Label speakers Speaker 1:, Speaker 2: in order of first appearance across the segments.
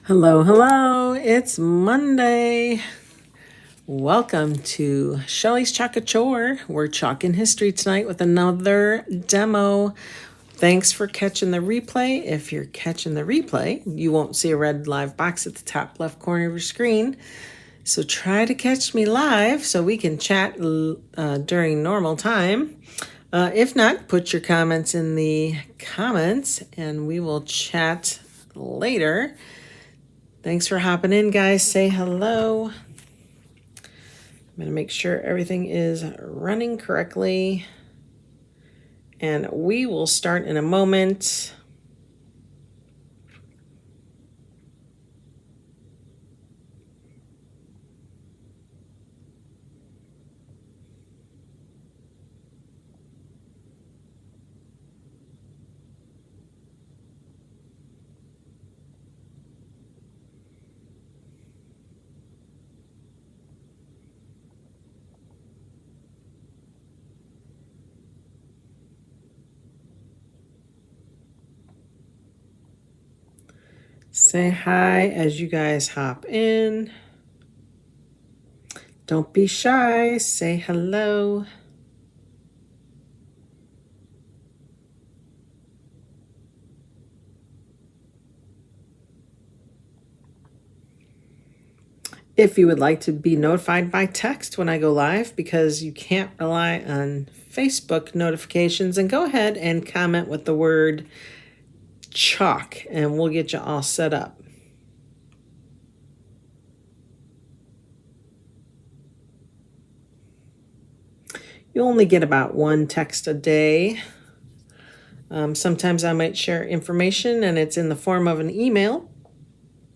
Speaker 1: Hello, hello. It's Monday. Welcome to Shelly's Chalk Couture. We're chalking history tonight with another demo. Thanks for catching the replay. If you're catching the replay, you won't see a red live box at the top left corner of your screen. So try to catch me live so we can chat during normal time. If not, put your comments in the comments and we will chat later. Thanks for hopping in, guys. Say hello. I'm going to make sure everything is running correctly. And we will start in a moment. Say hi as you guys hop in. Don't be shy. Say hello. If you would like to be notified by text when I go live, because you can't rely on Facebook notifications, and go ahead and comment with the word chalk and we'll get you all set up. You only get about one text a day. Sometimes I might share information and it's in the form of an email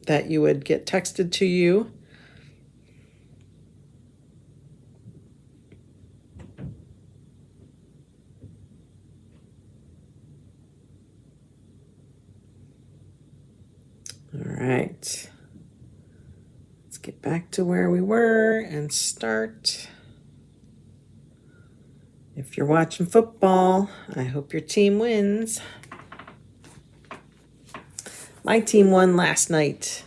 Speaker 1: that you would get texted to you. All right. Let's get back to where we were and start. If you're watching football, I hope your team wins. My team won last night.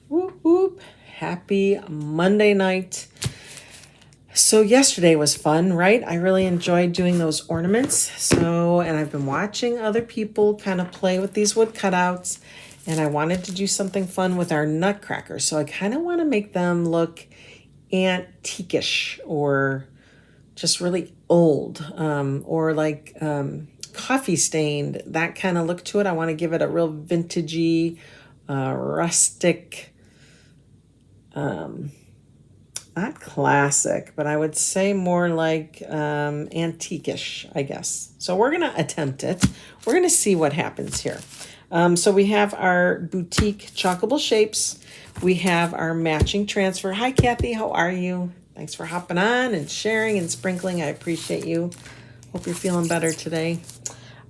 Speaker 1: Whoop, whoop. Happy Monday night. So yesterday was fun, right? I really enjoyed doing those ornaments. And I've been watching other people kind of play with these wood cutouts. And I wanted to do something fun with our Nutcrackers. So I kind of want to make them look antique-ish or just really old, or like coffee stained, that kind of look to it. I want to give it a real vintagey, rustic, not classic, but I would say more like antique-ish, I guess. So we're going to attempt it. We're going to see what happens here. So we have our boutique chalkable shapes. We have our matching transfer. Hi, Kathy. How are you? Thanks for hopping on and sharing and sprinkling. I appreciate you. Hope you're feeling better today.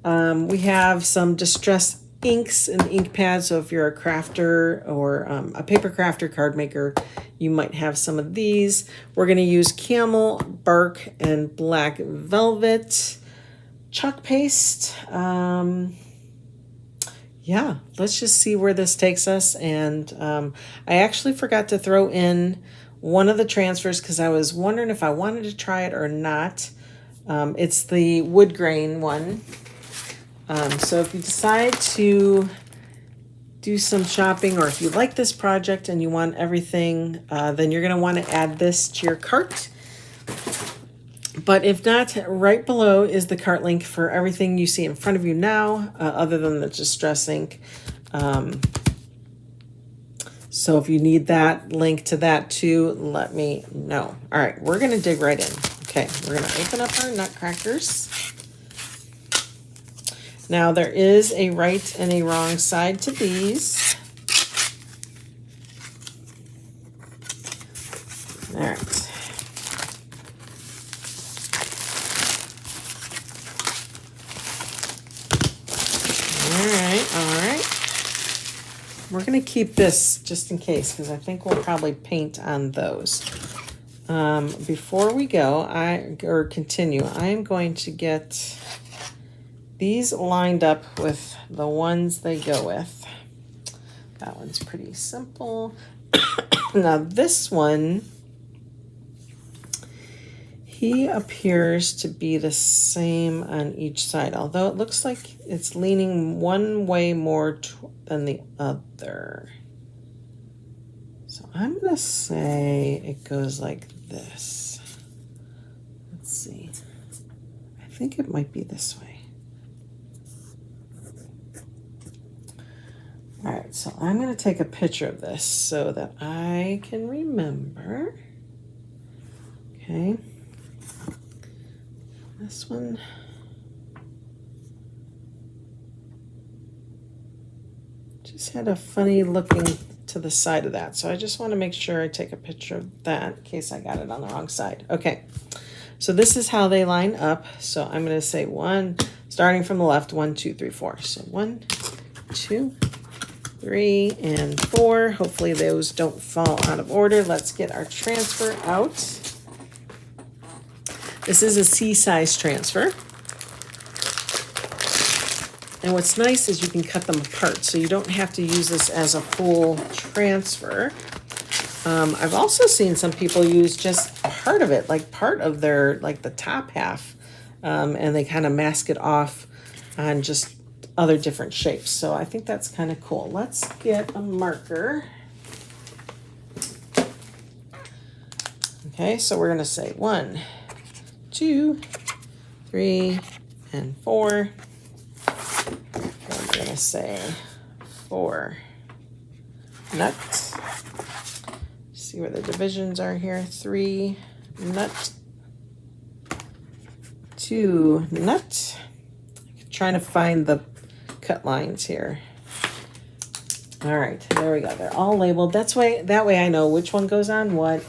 Speaker 1: We have some distress inks and ink pads. So if you're a crafter or a paper crafter, card maker, you might have some of these. We're going to use camel bark and black velvet chalk paste. Yeah, let's just see where this takes us. And I actually forgot to throw in one of the transfers because I was wondering if I wanted to try it or not. It's the wood grain one. So if you decide to do some shopping, or if you like this project and you want everything, then you're going to want to add this to your cart. But if not, right below is the cart link for everything you see in front of you now, other than the distress ink. So if you need that link to that too, let me know. All right, we're going to dig right in. Okay, we're going to open up our Nutcrackers. Now there is a right and a wrong side to these. All right. All right. We're going to keep this just in case because I think we'll probably paint on those. Before we go, continue, I am going to get these lined up with the ones they go with. That one's pretty simple. Now this one, he appears to be the same on each side, although it looks like it's leaning one way more than the other. So I'm gonna say it goes like this. Let's see. I think it might be this way. All right, so I'm gonna take a picture of this so that I can remember. Okay. This one. Just had a funny looking to the side of that. So I just want to make sure I take a picture of that in case I got it on the wrong side. Okay. So this is how they line up. So I'm going to say one, starting from the left, 1, 2, 3, 4. So 1, 2, 3, and 4. Hopefully those don't fall out of order. Let's get our transfer out. This is a C-size transfer. And what's nice is you can cut them apart, so you don't have to use this as a full transfer. I've also seen some people use just part of it, like part of their, like the top half, and they kind of mask it off on just other different shapes. So I think that's kind of cool. Let's get a marker. Okay, so we're gonna say 1, 2, 3, and 4. I'm gonna say 4 nut. See where the divisions are here. 3 nut, 2 nut. Trying to find the cut lines here. All right, there we go. They're all labeled. That way I know which one goes on what.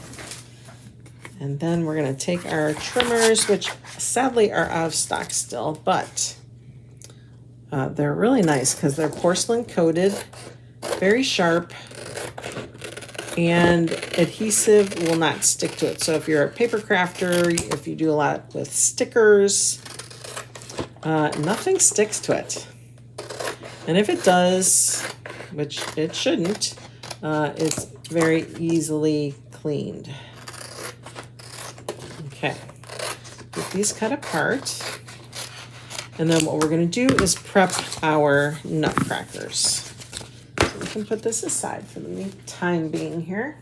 Speaker 1: And then we're gonna take our trimmers, which sadly are out of stock still, but they're really nice because they're porcelain coated, very sharp, and adhesive will not stick to it. So if you're a paper crafter, if you do a lot with stickers, nothing sticks to it. And if it does, which it shouldn't, it's very easily cleaned. Okay, get these cut apart. And then what we're going to do is prep our nutcrackers. So we can put this aside for the time being here.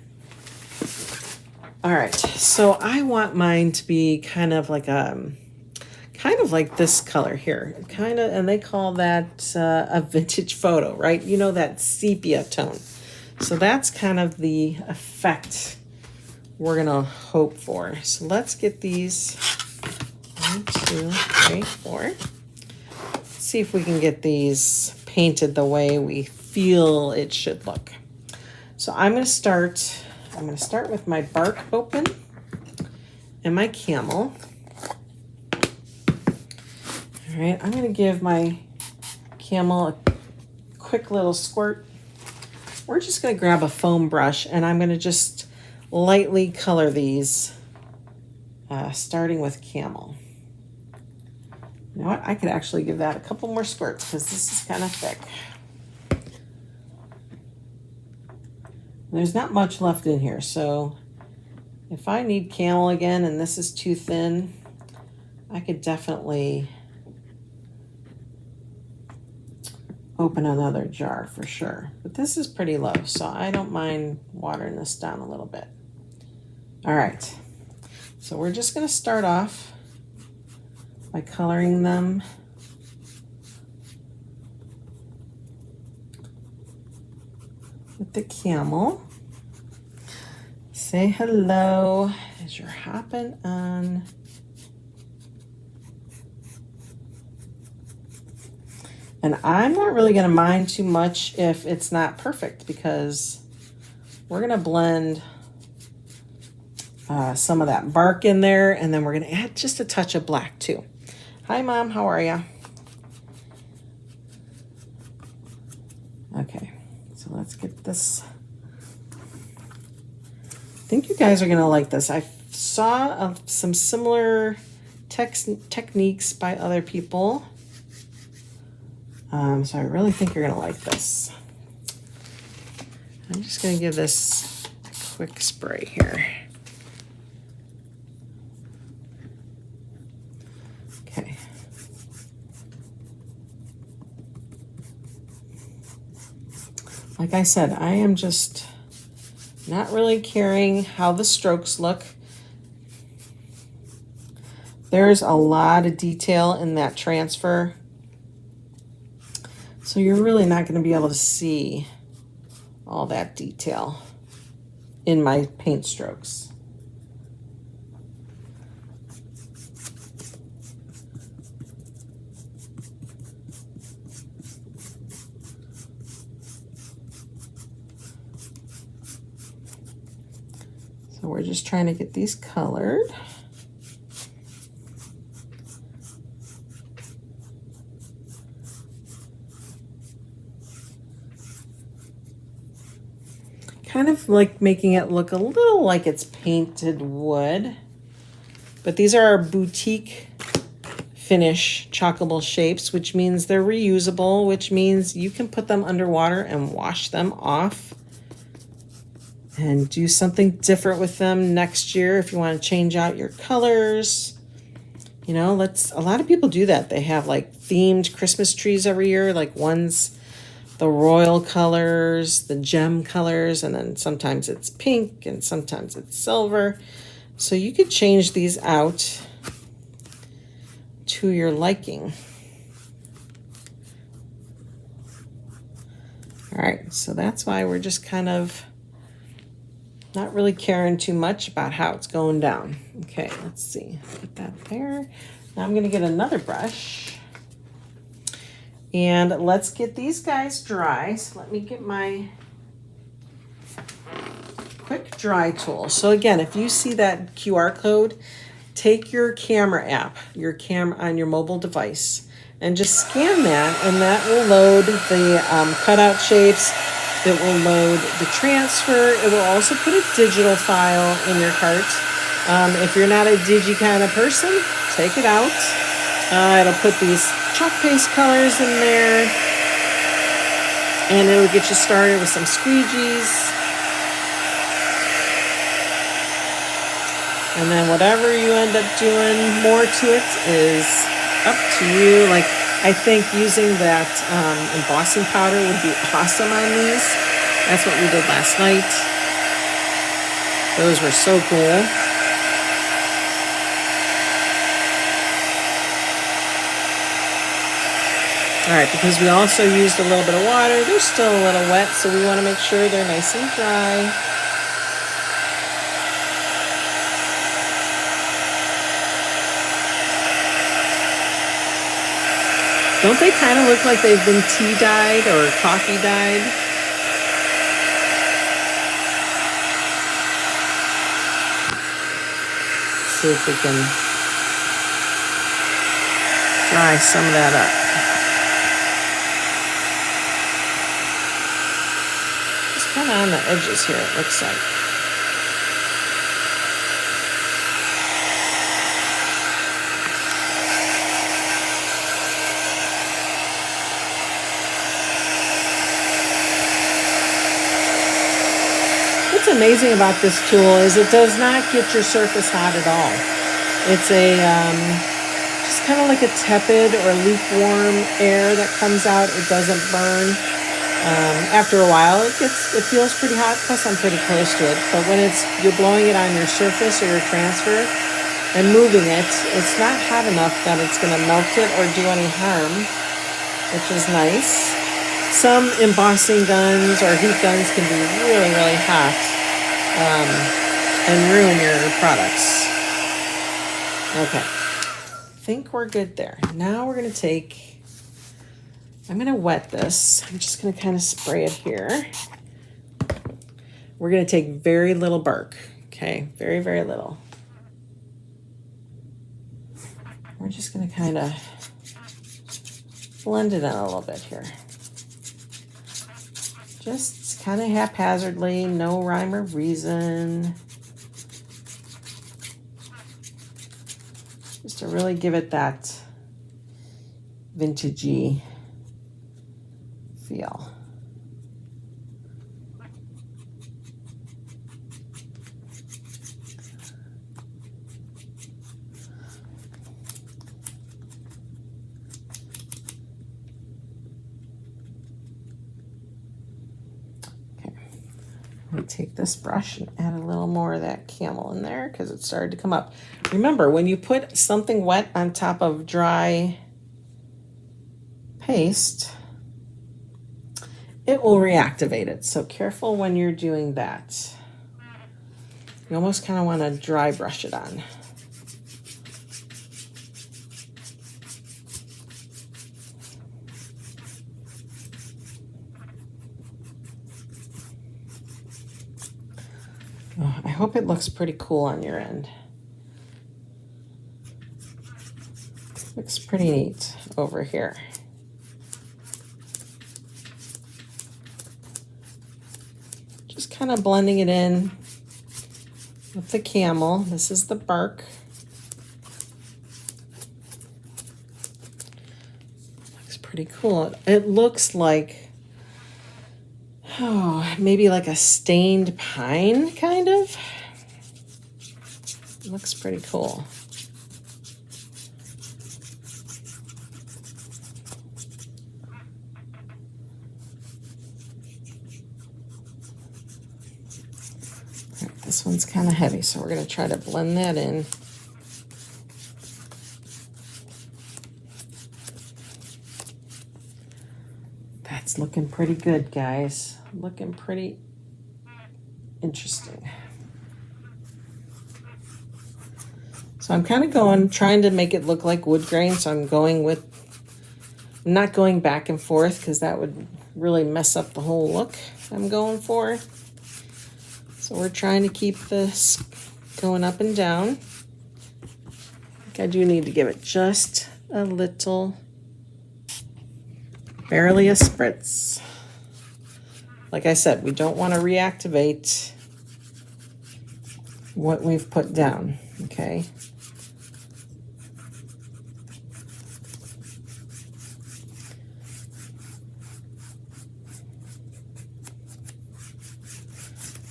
Speaker 1: All right, so I want mine to be kind of like this color here, and they call that a vintage photo, right? You know, that sepia tone. So that's kind of the effect we're gonna hope for. So let's get these 1, 2, 3, 4. See if we can get these painted the way we feel it should look. So I'm gonna start with my bark open and my camel. All right, I'm gonna give my camel a quick little squirt. We're just gonna grab a foam brush and I'm gonna just lightly color these, starting with camel. You know what? I could actually give that a couple more squirts because this is kind of thick. There's not much left in here, so if I need camel again and this is too thin, I could definitely open another jar for sure. But this is pretty low, so I don't mind watering this down a little bit. All right, so we're just gonna start off by coloring them with the camel. Say hello as you're hopping on. And I'm not really gonna mind too much if it's not perfect because we're gonna blend some of that bark in there, and then we're gonna add just a touch of black too. Hi Mom, how are ya? Okay, so let's get this. I think you guys are gonna like this. I saw some similar techniques by other people. So I really think you're gonna like this. I'm just going to give this a quick spray here. Okay. Like I said, I am just not really caring how the strokes look. There's a lot of detail in that transfer, so you're really not going to be able to see all that detail in my paint strokes. So we're just trying to get these colored. Kind of like making it look a little like it's painted wood. But these are our boutique finish chalkable shapes, which means they're reusable, which means you can put them underwater and wash them off and do something different with them next year if you want to change out your colors. You know, a lot of people do that. They have like themed Christmas trees every year, like one's the royal colors, the gem colors, and then sometimes it's pink and sometimes it's silver. So you could change these out to your liking. All right, so that's why we're just kind of not really caring too much about how it's going down. Okay, let's see, put that there. Now I'm gonna get another brush. And let's get these guys dry. So let me get my quick dry tool. So again, if you see that QR code, take your camera app, your camera on your mobile device, and just scan that, and that will load the cutout shapes. It will load the transfer. It will also put a digital file in your cart. If you're not a digi kind of person, take it out. It'll put these chalk paste colors in there, and it'll get you started with some squeegees. And then whatever you end up doing more to it is up to you. Like, I think using that embossing powder would be awesome on these. That's what we did last night. Those were so cool. All right, because we also used a little bit of water, they're still a little wet, so we want to make sure they're nice and dry. Don't they kind of look like they've been tea dyed or coffee dyed? See if we can dry some of that up. Kind of on the edges here, it looks like. What's amazing about this tool is it does not get your surface hot at all. It's a just kind of like a tepid or lukewarm air that comes out. It doesn't burn. After a while, it feels pretty hot. Plus, I'm pretty close to it. But when you're blowing it on your surface or your transfer and moving it, it's not hot enough that it's going to melt it or do any harm, which is nice. Some embossing guns or heat guns can be really, really hot and ruin your products. Okay, I think we're good there. Now we're going to I'm going to wet this. I'm just going to kind of spray it here. We're going to take very little bark, okay? Very, very little. We're just going to kind of blend it in a little bit here. Just kind of haphazardly, no rhyme or reason. Just to really give it that vintagey feel. I'm going to take this brush and add a little more of that camel in there because it started to come up. Remember, when you put something wet on top of dry paste, it will reactivate it. So careful when you're doing that. You almost kind of want to dry brush it on. Oh, I hope it looks pretty cool on your end. Looks pretty neat over here. Just kind of blending it in with the camel. This is the bark. Looks pretty cool. It looks like, oh, maybe like a stained pine, kind of. Looks pretty cool. This one's kind of heavy, so we're going to try to blend that in. That's looking pretty good, guys. Looking pretty interesting. So I'm kind of trying to make it look like wood grain, so I'm not going back and forth because that would really mess up the whole look I'm going for. So we're trying to keep this going up and down. I think I do need to give it just a little, barely a spritz. Like I said, we don't want to reactivate what we've put down, okay?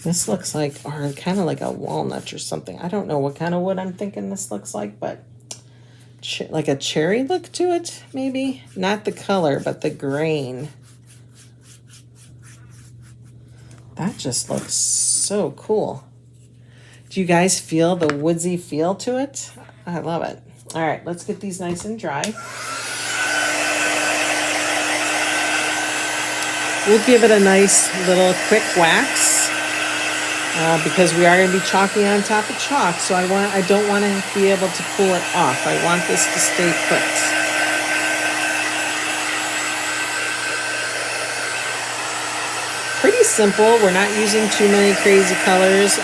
Speaker 1: This looks like, or kind of like a walnut or something. I don't know what kind of wood I'm thinking this looks like, but like a cherry look to it, maybe? Not the color, but the grain. That just looks so cool. Do you guys feel the woodsy feel to it? I love it. All right, let's get these nice and dry. We'll give it a nice little quick wax. Because we are going to be chalking on top of chalk, so I don't want to be able to pull it off. I want this to stay put. Pretty simple. We're not using too many crazy colors.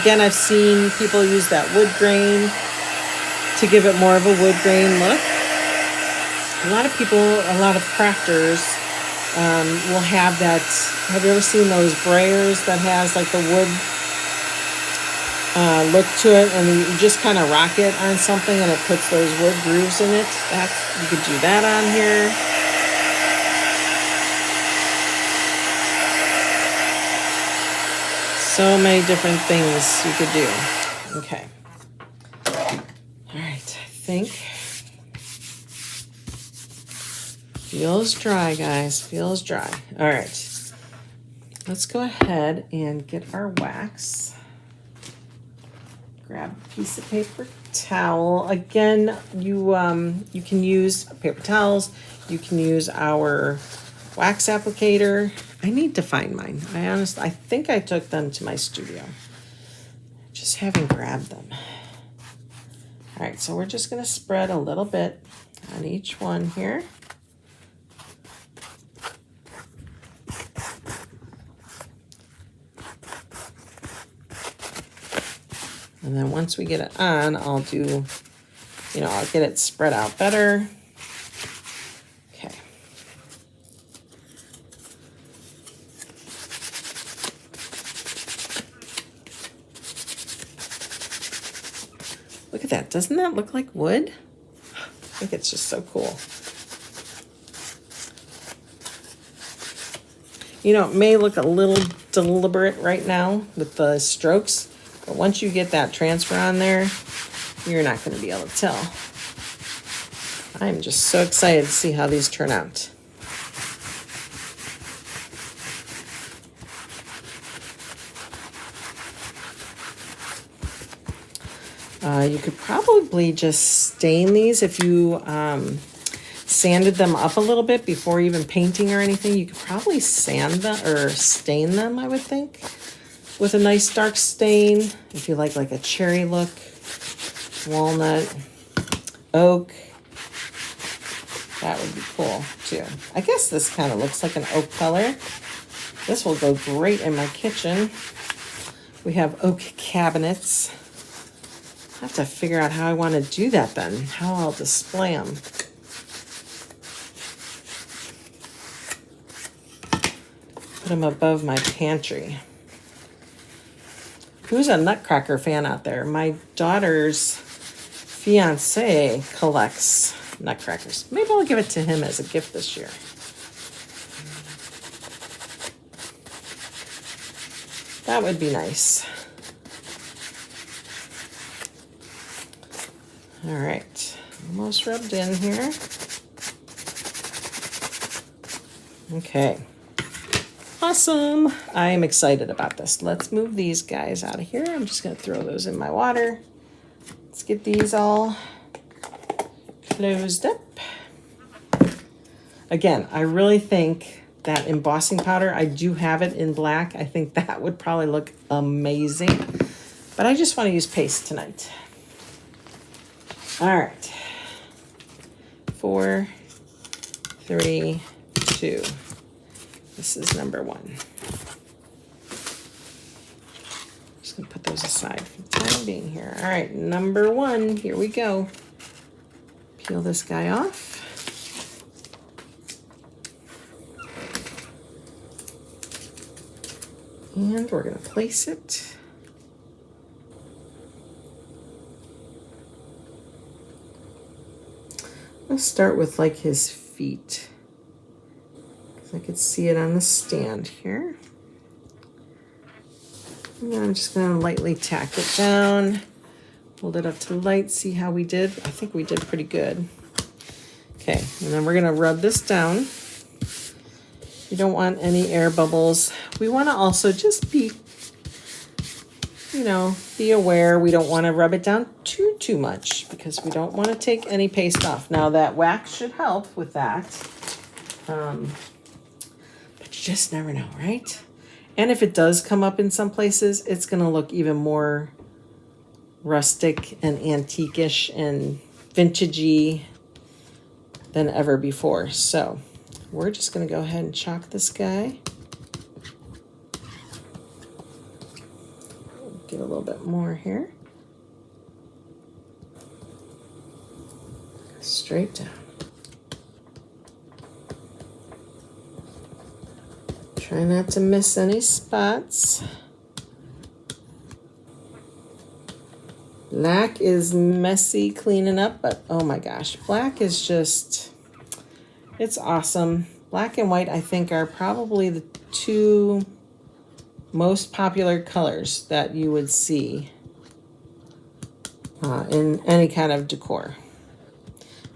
Speaker 1: Again, I've seen people use that wood grain to give it more of a wood grain look. A lot of people, a lot of crafters will have that. Have you ever seen those brayers that has like the wood look to it, and you just kind of rock it on something and it puts those wood grooves in it? You could do that on here. So many different things you could do. Okay. All right, I think feels dry, guys. Feels dry. All right. Let's go ahead and get our wax. Grab a piece of paper towel. Again, you can use paper towels. You can use our wax applicator. I need to find mine. I think I took them to my studio. Just haven't grabbed them. All right, so we're just going to spread a little bit on each one here. And then once we get it on, I'll get it spread out better. Okay. Look at that. Doesn't that look like wood? I think it's just so cool. You know, it may look a little deliberate right now with the strokes, but once you get that transfer on there, you're not going to be able to tell. I'm just so excited to see how these turn out. You could probably just stain these if you sanded them up a little bit before even painting or anything. You could probably sand them or stain them, I would think, with a nice dark stain. If you like a cherry look, walnut, oak, that would be cool too. I guess this kind of looks like an oak color. This will go great in my kitchen. We have oak cabinets. I have to figure out how I want to do that then, how I'll display them. Put them above my pantry. Who's a Nutcracker fan out there? My daughter's fiance collects Nutcrackers. Maybe I'll give it to him as a gift this year. That would be nice. All right, almost rubbed in here. Okay, awesome. I am excited about this. Let's move these guys out of here. I'm just gonna throw those in my water. Let's get these all closed up. Again, I really think that embossing powder, I do have it in black. I think that would probably look amazing, but I just want to use paste tonight. All right, 4, 3, 2. This is number 1. Just gonna put those aside for the time being here. All right, number 1, here we go. Peel this guy off. And we're gonna place it. Let's start with like his feet. I could see it on the stand here. And then I'm just gonna lightly tack it down. Hold it up to the light, see how we did. I think we did pretty good. Okay, and then we're gonna rub this down. You don't want any air bubbles. We wanna also just be, be aware. We don't wanna rub it down too much because we don't wanna take any paste off. Now that wax should help with that. But you just never know, right? And if it does come up in some places, it's gonna look even more rustic and antique-ish and vintagey than ever before. So we're just gonna go ahead and chalk this guy. Get a little bit more here. Straight down. Try not to miss any spots. Black is messy cleaning up, but oh my gosh, black is just, it's awesome. Black and white, I think, are probably the 2 most popular colors that you would see in any kind of decor.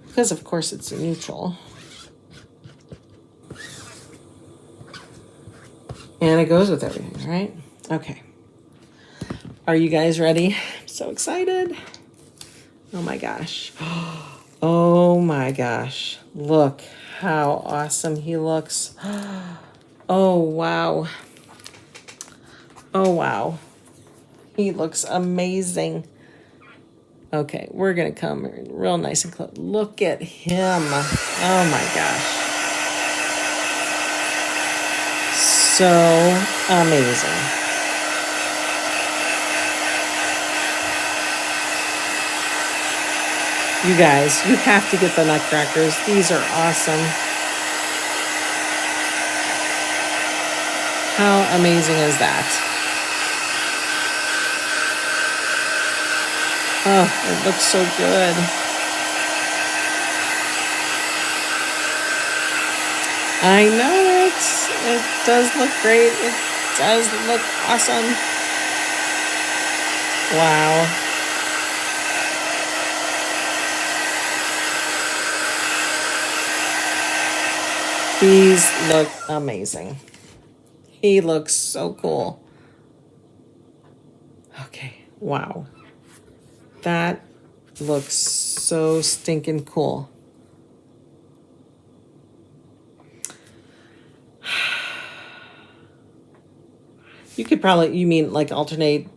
Speaker 1: Because of course it's a neutral. And it goes with everything, right? Okay. Are you guys ready? I'm so excited. Oh my gosh. Oh my gosh. Look how awesome he looks. Oh wow. Oh wow. He looks amazing. Okay, we're gonna come real nice and close. Look at him. Oh my gosh. So amazing. You guys, you have to get the Nutcrackers. These are awesome. How amazing is that? Oh, it looks so good. I know it. It does look great. It does look awesome. Wow. These look amazing. He looks so cool. Okay, wow. that looks so stinking cool. You could probably, you mean like alternate,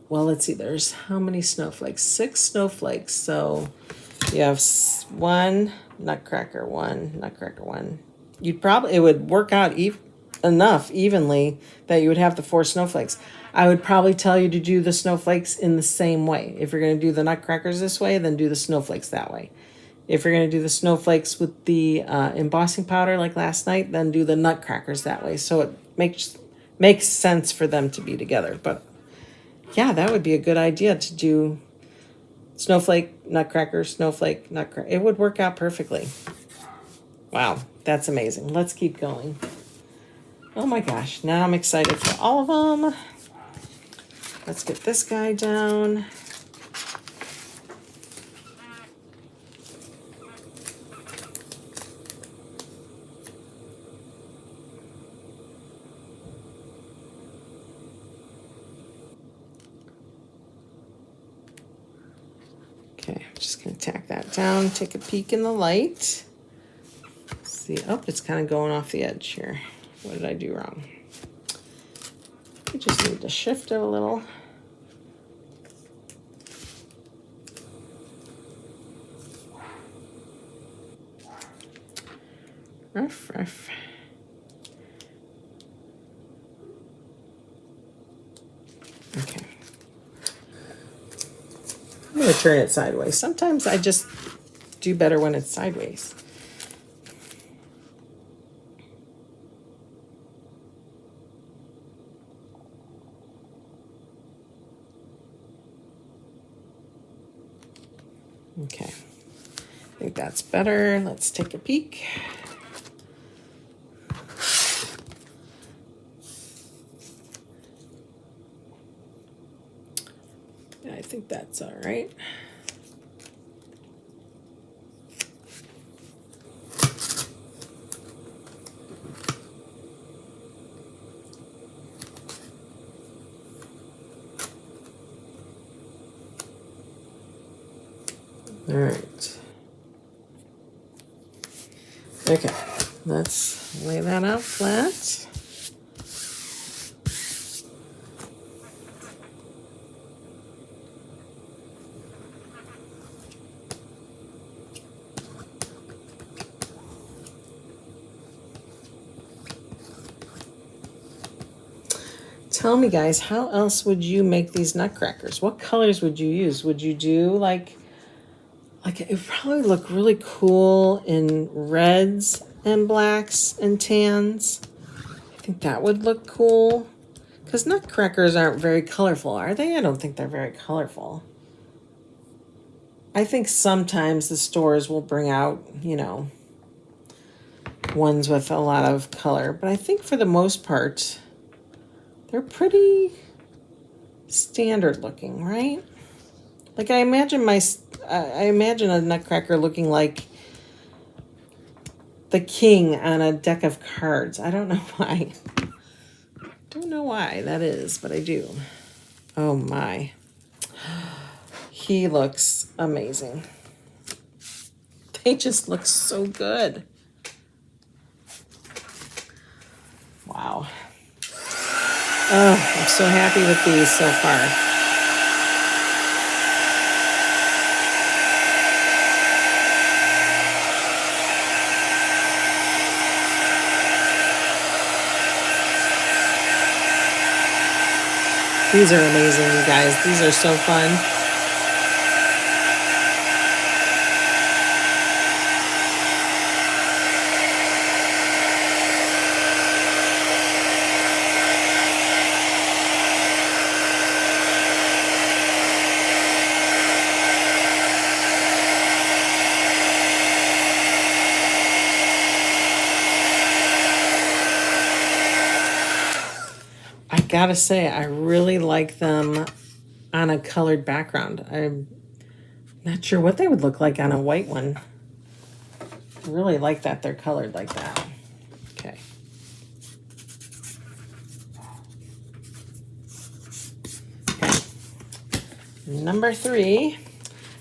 Speaker 1: well, let's see, there's how many snowflakes? 6 snowflakes. So you have 1 nutcracker, 1 nutcracker, 1. You'd probably, it would work out enough evenly that you would have the 4 snowflakes. I would probably tell you to do the snowflakes in the same way. If you're going to do the nutcrackers this way, then do the snowflakes that way. If you're going to do the snowflakes with the embossing powder like last night, then do the nutcrackers that way. So it makes sense for them to be together. But yeah, that would be a good idea to do snowflake, nutcracker, snowflake, nutcracker. It would work out perfectly. Wow, that's amazing. Let's keep going. Oh my gosh, now I'm excited for all of them. Let's get this guy down. Okay, I'm just going to tack that down, take a peek in the light. See, oh, it's kind of going off the edge here. What did I do wrong? I just need to shift it a little. Ruff, ruff. Okay. I'm going to turn it sideways. Sometimes I just do better when it's sideways. Okay, I think that's better. Let's take a peek. I think that's all right. All right. Okay, let's lay that out flat. Tell me, guys, how else would you make these nutcrackers? What colors would you use? Would you do like it would probably look really cool in reds and blacks and tans. I think that would look cool. Because nutcrackers aren't very colorful, are they? I don't think they're very colorful. I think sometimes the stores will bring out, you know, ones with a lot of color. But I think for the most part, they're pretty standard looking, right? Like I imagine a nutcracker looking like the king on a deck of cards. I don't know why. Don't know why that is, but I do. Oh my. He looks amazing. They just look so good. Wow. Oh, I'm so happy with these so far. These are amazing, you guys. These are so fun. Gotta say, I really like them on a colored background. I'm not sure what they would look like on a white one. I really like that they're colored like that. Okay. Number 3.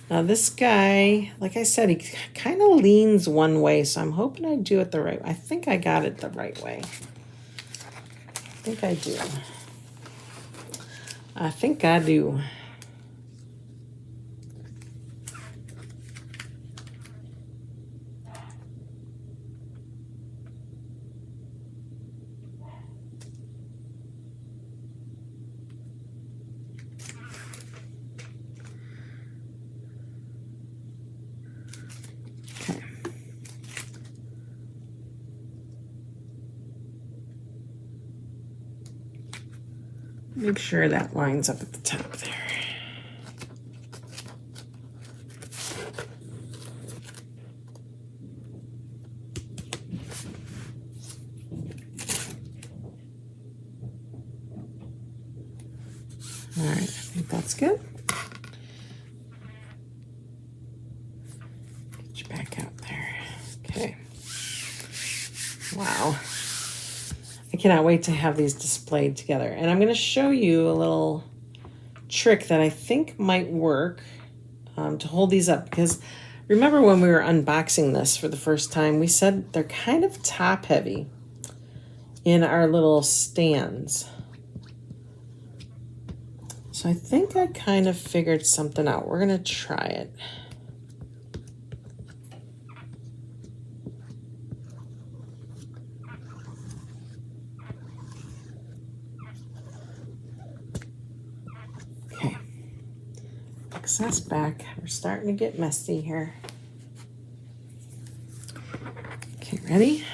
Speaker 1: Now this guy, like I said, he kind of leans one way, so I'm hoping I do it the right way. I think I got it the right way. I think I do. I think I do. Make sure that lines up at the top there. All right, I think that's good. Get you back out there. Okay. Wow. I cannot wait to have these displayed together. And I'm going to show you a little trick that I think might work to hold these up. Because remember when we were unboxing this for the first time, we said they're kind of top heavy in our little stands. So I think I kind of figured something out. We're going to try it. Okay. Excess back. We're starting to get messy here. Okay, ready?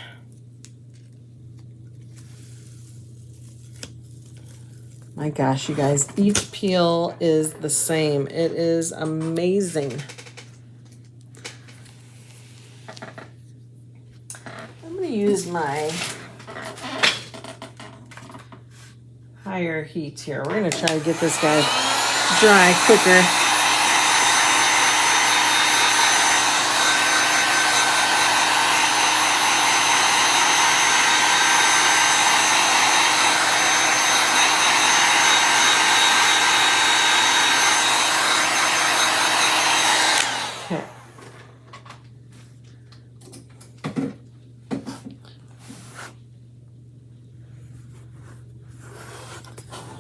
Speaker 1: My gosh, you guys, each peel is the same. It is amazing. I'm going to use my higher heat here. We're going to try to get this guy dry quicker.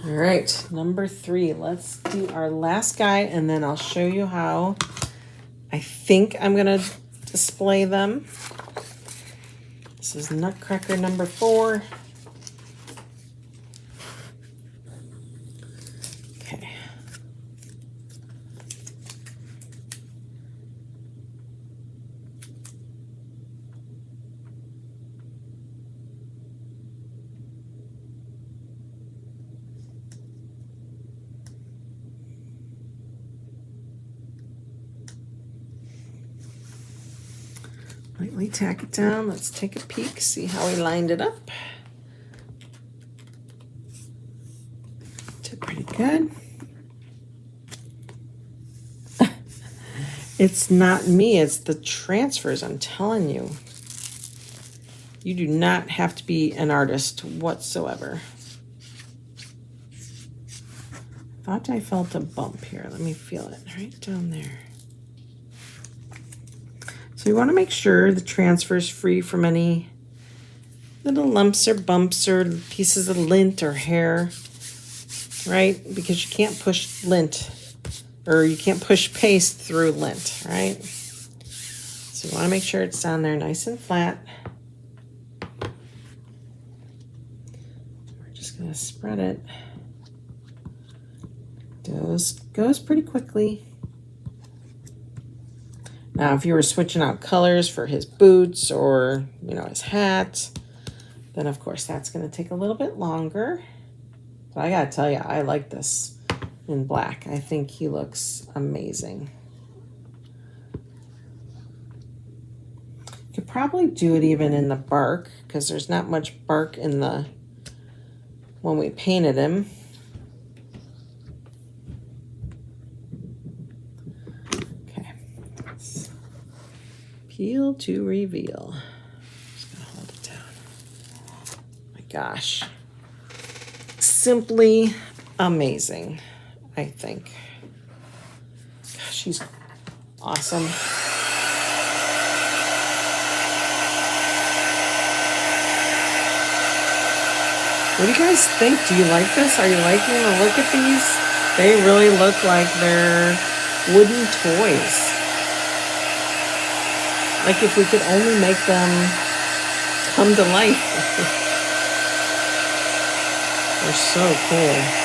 Speaker 1: All right, number 3. Let's do our last guy, and then I'll show you how I think I'm going to display them. This is Nutcracker number 4. Okay. Lightly tack it down. Let's take a peek, see how we lined it up. Did pretty good. It's not me, it's the transfers, I'm telling you. You do not have to be an artist whatsoever. Thought I felt a bump here. Let me feel it right down there. So you want to make sure the transfer is free from any little lumps or bumps or pieces of lint or hair, right? Because you can't push lint, or you can't push paste through lint, right? So you want to make sure it's down there nice and flat. We're just going to spread it. Goes pretty quickly. Now, if you were switching out colors for his boots or, you know, his hat, then of course that's going to take a little bit longer. But I got to tell you, I like this in black. I think he looks amazing. Could probably do it even in the bark, because there's not much bark in the when we painted him. Peel to reveal. Just gonna hold it down. My gosh. Simply amazing, I think. Gosh, he's awesome. What do you guys think? Do you like this? Are you liking the look at these? They really look like they're wooden toys. Like if we could only make them come to life. They're so cool.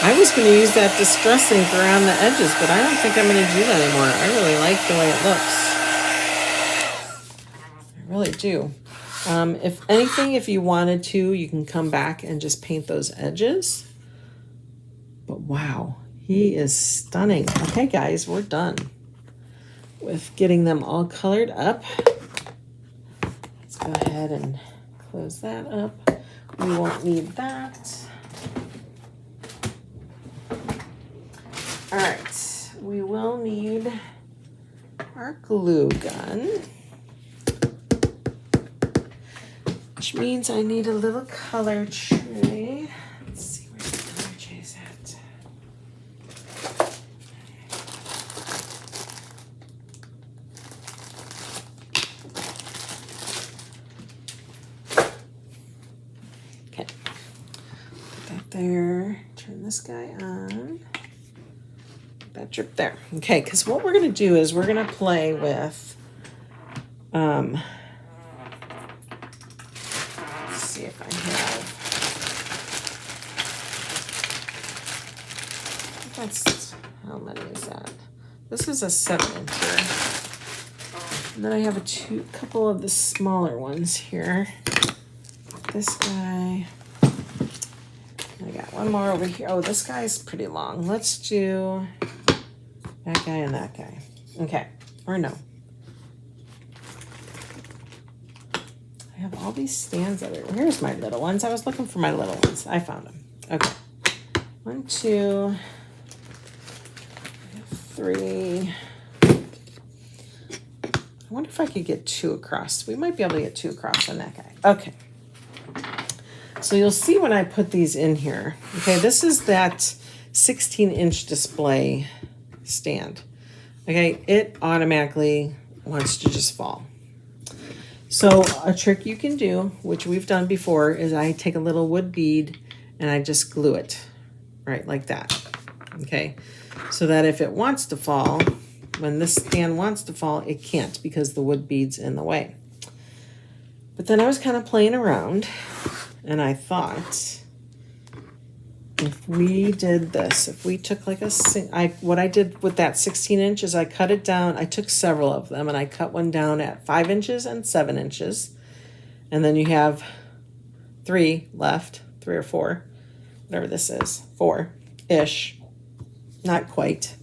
Speaker 1: I was going to use that distress ink around the edges, but I don't think I'm going to do that anymore. I really like the way it looks. I really do. If anything, if you wanted to, you can come back and just paint those edges. But wow, he is stunning. Okay, guys, we're done with getting them all colored up. Let's go ahead and close that up. We won't need that. All right, we will need our glue gun, which means I need a little color tray. Let's see where the color tray's at. Okay, put that there, turn this guy on. That drip there. Okay, because what we're going to do is we're going to play with, let's see if I have, that's, how many is that? This is a 7-incher. And then I have a couple of the smaller ones here. This guy. I got one more over here. Oh, this guy's pretty long. Let's do that guy and that guy. Okay, or no. I have all these stands everywhere. Here's my little ones. I was looking for my little ones. I found them. Okay. 1, 2, 3. I wonder if I could get 2 across. We might be able to get 2 across on that guy. Okay. So you'll see when I put these in here. Okay, this is that 16-inch display stand. Okay, it automatically wants to just fall. So a trick you can do, which we've done before, is I take a little wood bead and I just glue it right like that. Okay, so that if it wants to fall, when this stand wants to fall, it can't because the wood bead's in the way. But then I was kind of playing around and I thought, if we did this, if we took like what I did with that 16 inch is I cut it down. I took several of them and I cut one down at 5 inches and 7 inches. And then you have 3 left, 3 or 4, whatever this is, 4-ish, not quite.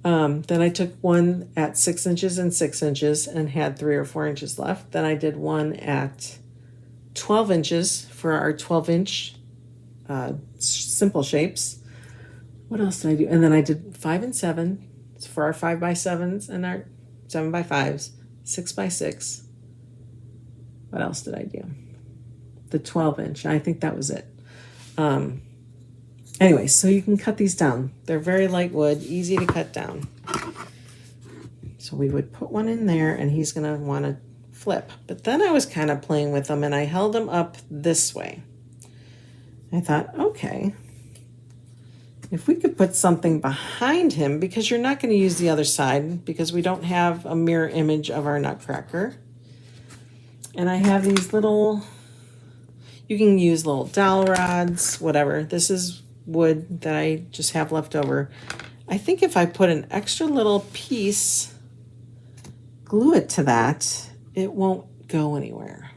Speaker 1: Then I took one at 6 inches and 6 inches and had 3 or 4 inches left. Then I did one at 12 inches for our 12-inch simple shapes. What else did I do? And then I did 5 and 7 for our 5x7s and our 7x5s, 6x6. What else did I do? The 12-inch. I think that was it. Anyway, so you can cut these down. They're very light wood, easy to cut down. So we would put one in there and he's going to want to flip. But then I was kind of playing with them and I held them up this way. I thought, okay, if we could put something behind him, because you're not going to use the other side because we don't have a mirror image of our Nutcracker. And I have these little, you can use little dowel rods, whatever. This is wood that I just have left over. I think if I put an extra little piece, glue it to that, it won't go anywhere.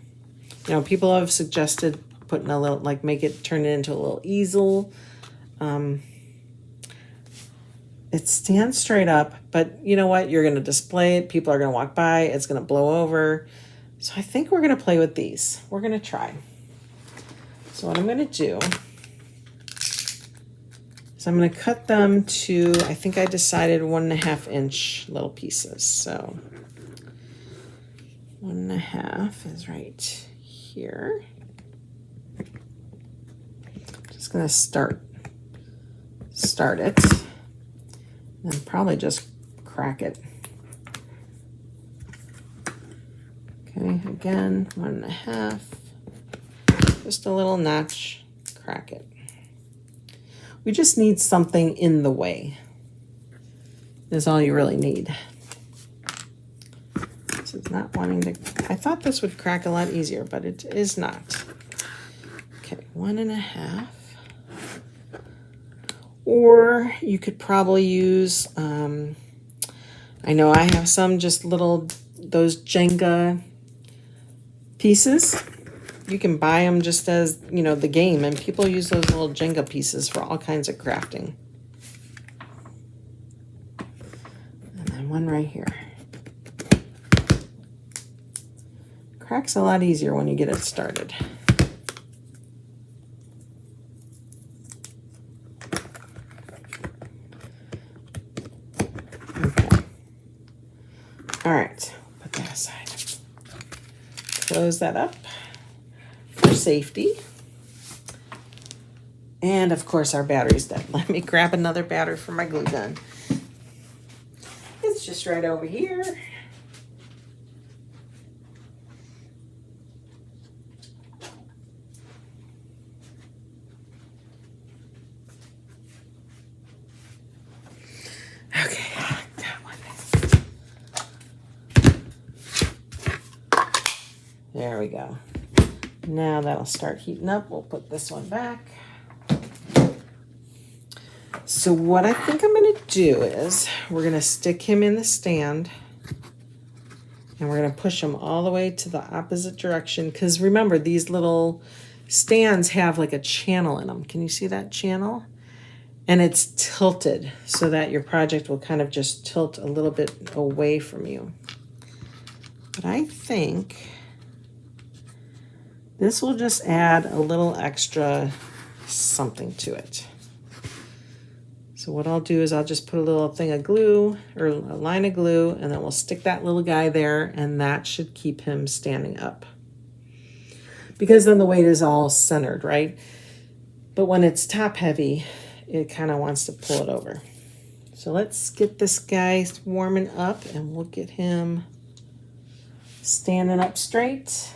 Speaker 1: You know, people have suggested putting a little, like turn it into a little easel. It stands straight up, but you know what? You're going to display it. People are going to walk by. It's going to blow over. So I think we're going to play with these. We're going to try. So what I'm going to do So I'm going to cut them to, I think I decided 1.5 inch little pieces. So 1.5 is right here. Just going to start it, and probably just crack it. Okay, again, 1.5, just a little notch, crack it. We just need something in the way, is all you really need. This is not wanting to, I thought this would crack a lot easier, but it is not. Okay, 1.5. Or you could probably use, I know I have some just little, those Jenga pieces. You can buy them just as, you know, the game, and people use those little Jenga pieces for all kinds of crafting. And then one right here. Cracks a lot easier when you get it started. Okay. All right, put that aside. Close that up for safety. And of course our battery's dead. Let me grab another battery for my glue gun. It's just right over here. Okay, that one. There we go. Now that'll start heating up. We'll put this one back. So what I think I'm going to do is we're going to stick him in the stand, and we're going to push him all the way to the opposite direction. Because remember, these little stands have like a channel in them. Can you see that channel? And it's tilted so that your project will kind of just tilt a little bit away from you. But I think this will just add a little extra something to it. So what I'll do is I'll just put a little thing of glue, or a line of glue, and then we'll stick that little guy there, and that should keep him standing up. Because then the weight is all centered, right? But when it's top heavy, it kind of wants to pull it over. So let's get this guy warming up, and we'll get him standing up straight.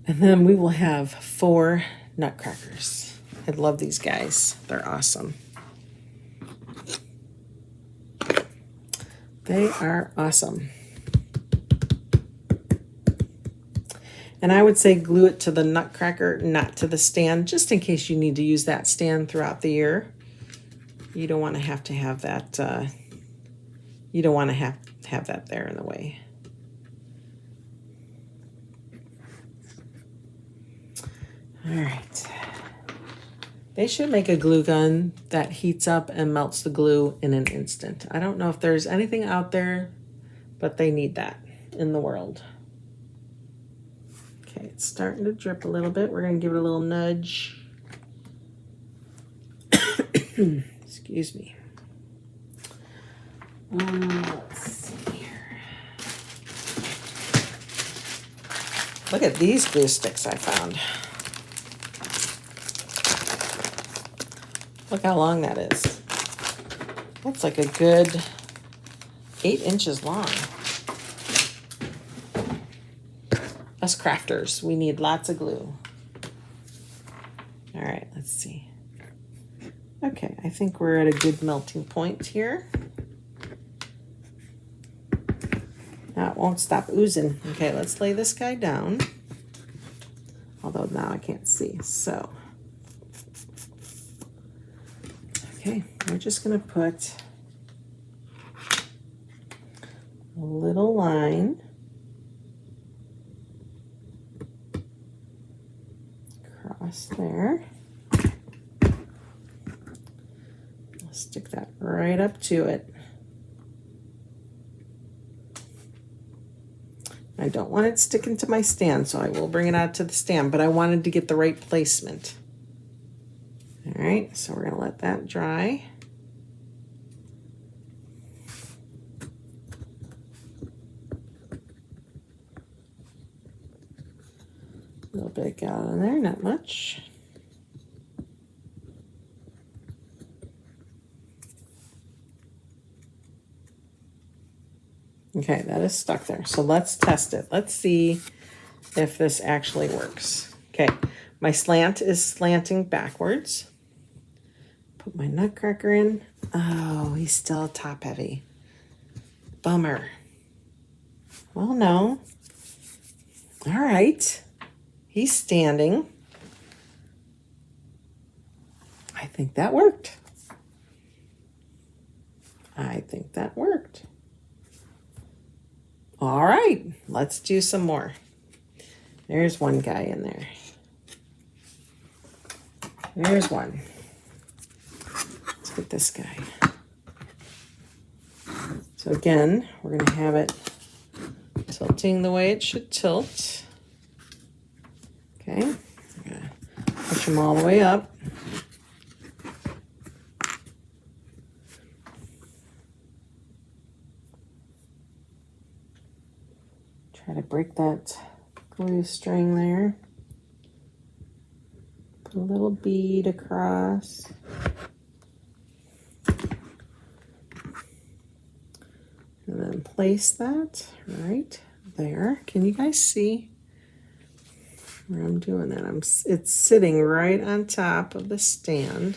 Speaker 1: And then we will have 4 nutcrackers. I love these guys. They're awesome. They are awesome. And I would say glue it to the nutcracker, not to the stand, just in case you need to use that stand throughout the year. You don't want to have that, you don't want to have that there in the way. All right. They should make a glue gun that heats up and melts the glue in an instant. I don't know if there's anything out there, but they need that in the world. Okay, it's starting to drip a little bit. We're going to give it a little nudge. Excuse me. Let's see here. Look at these glue sticks I found. Look how long that is. That's like a good 8 inches long. Us crafters, we need lots of glue. All right, let's see. Okay, I think we're at a good melting point here. Now it won't stop oozing. Okay, let's lay this guy down. Although now I can't see, so. Okay, we're just going to put a little line across there. I'll stick that right up to it. I don't want it sticking to my stand, so I will bring it out to the stand, but I wanted to get the right placement. All right, so we're gonna let that dry. A little bit got on there, not much. Okay, that is stuck there. So let's test it. Let's see if this actually works. Okay, my slant is slanting backwards. Put my nutcracker in. Oh, he's still top heavy. Bummer. Well, no. All right. He's standing. I think that worked. I think that worked. All right, let's do some more. There's one guy in there. There's one. Let's get this guy. So again, we're going to have it tilting the way it should tilt. Okay, I'm going to push them all the way up. Try to break that glue string there. Put a little bead across. And then place that right there. Can you guys see where I'm doing that? It's sitting right on top of the stand.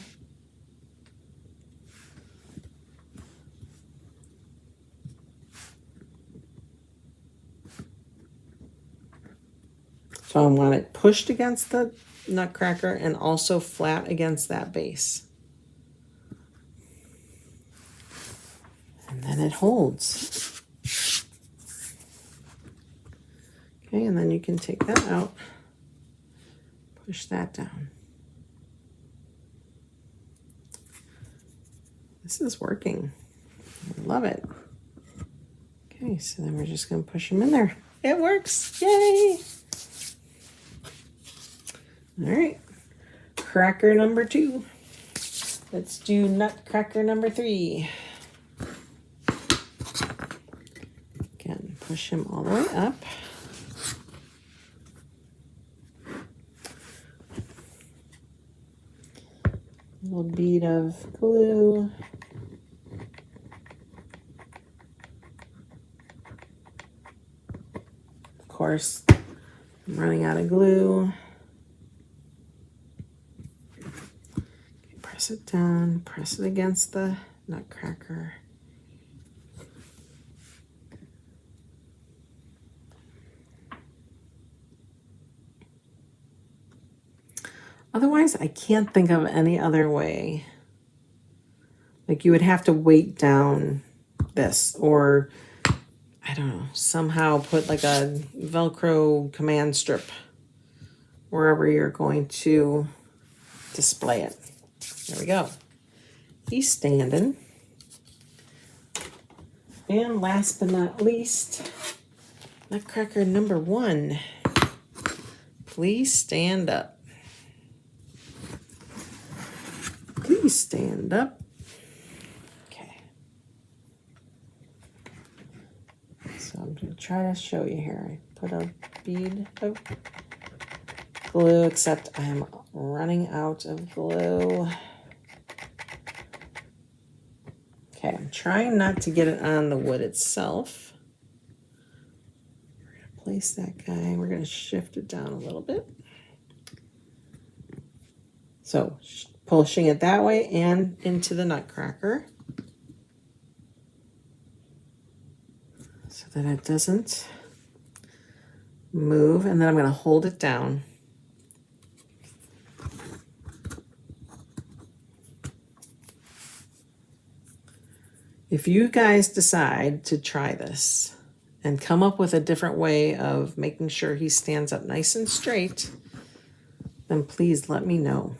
Speaker 1: So I want it pushed against the nutcracker and also flat against that base. And then it holds. Okay, and then you can take that out, push that down. This is working. I love it. Okay, so then we're just going to push them in there. It works. Yay! All right, cracker number 2. Let's do nutcracker number 3. Again, push him all the way up. A little bead of glue. Of course, I'm running out of glue. Press it down, press it against the nutcracker. Otherwise, I can't think of any other way. Like you would have to weight down this, or I don't know, somehow put like a Velcro command strip wherever you're going to display it. There we go. He's standing. And last but not least, nutcracker number 1. Please stand up. Please stand up. Okay. So I'm going to try to show you here. I put a bead of glue, except I'm running out of glue. Okay, I'm trying not to get it on the wood itself. We're going to place that guy. We're going to shift it down a little bit. So pushing it that way and into the nutcracker so that it doesn't move. And then I'm going to hold it down. If you guys decide to try this and come up with a different way of making sure he stands up nice and straight, then please let me know.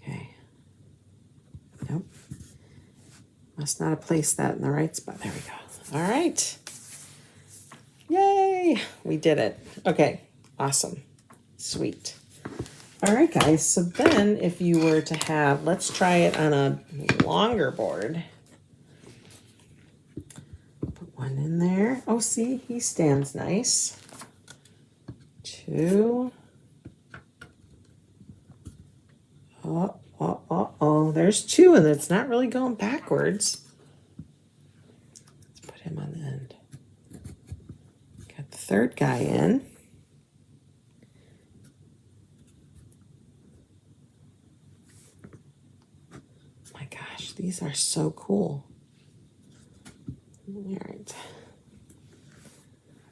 Speaker 1: Okay. Nope. Must not have placed that in the right spot. There we go. All right. Yay! We did it. Okay. Awesome. Sweet. All right, guys, so then if you were to have, let's try it on a longer board. Put one in there. Oh, see, he stands nice. 2. Oh, there's 2, and it's not really going backwards. Let's put him on the end. Got the third guy in. My gosh, these are so cool. All right.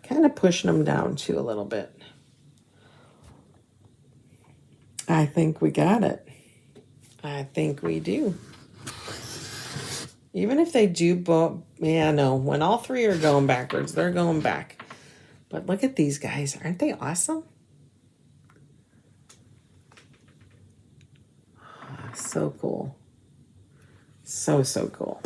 Speaker 1: Kind of pushing them down too a little bit. I think we got it. I think we do. Even if they do both, yeah, no, when all 3 are going backwards, they're going back. But look at these guys. Aren't they awesome? Oh, so cool. So cool.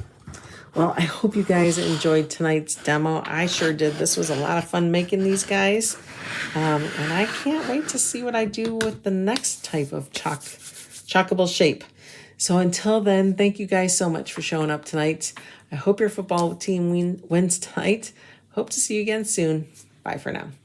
Speaker 1: Well, I hope you guys enjoyed tonight's demo. I sure did. This was a lot of fun making these guys. And I can't wait to see what I do with the next type of chalkable shape. So until then, thank you guys so much for showing up tonight. I hope your football team wins tonight. Hope to see you again soon. Bye for now.